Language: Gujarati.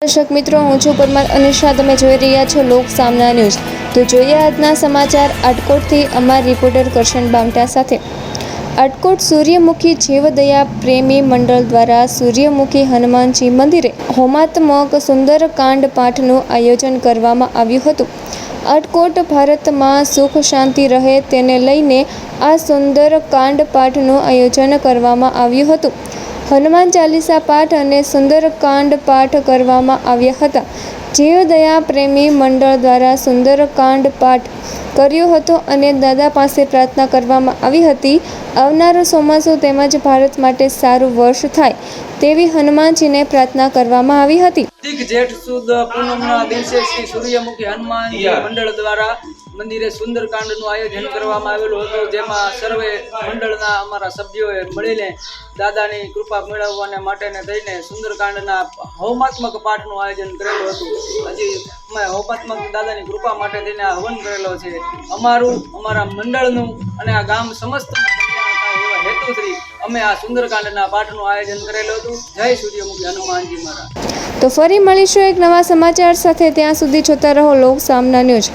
દર્શક મિત્રો, હું છું પરમાર અનિશા. તમે જોઈ રહ્યા છો લોક સામના ન્યૂઝ. તો જોઈએ આજના સમાચાર આટકોટથી અમારા રિપોર્ટર કરશન બામટા સાથે. આટકોટ સૂર્યમુખી જીવદયા પ્રેમી મંડળ દ્વારા સૂર્યમુખી હનુમાનજી મંદિરે હોમાત્મક સુંદરકાંડ પાઠનું આયોજન કરવામાં આવ્યું હતું. આટકોટ ભારતમાં સુખ શાંતિ રહે તેને લઈને આ સુંદરકાંડ પાઠનું આયોજન કરવામાં આવ્યું હતું. હનુમાન ચાલીસા પાઠ અને સુંદરકાંડ પાઠ કરવામાં આવ્યા હતા. જીવદયા પ્રેમી મંડળ દ્વારા સુંદરકાંડ પાઠ કર્યો હતો અને દાદા પાસે પ્રાર્થના કરવામાં આવી હતી. આવનારું ચોમાસું તેમજ ભારત માટે સારું વર્ષ થાય તેવી હનુમાનજીને પ્રાર્થના કરવામાં આવી હતી. જેઠ સુદ પૂનમના દિવસે શ્રી સૂર્યમુખી હનુમાનજી મંડળ દ્વારા મંદિરે સુંદરકાંડનું આયોજન કરવામાં આવેલું હતું, જેમાં સર્વે મંડળના અમારા સભ્યોએ મળીને દાદાની કૃપા મેળવવાને માટેને થઈને સુંદરકાંડના હોમાત્મક પાઠનું આયોજન કરેલું હતું. હજી અમે હોમાત્મક દાદાની કૃપા માટે થઈને આ હવન કરેલો છે. અમારા મંડળનું અને આ ગામ સમસ્ત હેતુથી અમે આ સુંદરકાંડના પાઠનું આયોજન કરેલું હતું. જય સૂર્યમુખી હનુમાનજી મહારાજ. તો ફરી મળીશું એક નવા સમાચાર સાથે. ત્યાં સુધી જોતા રહો લોક સામના ન્યૂઝ.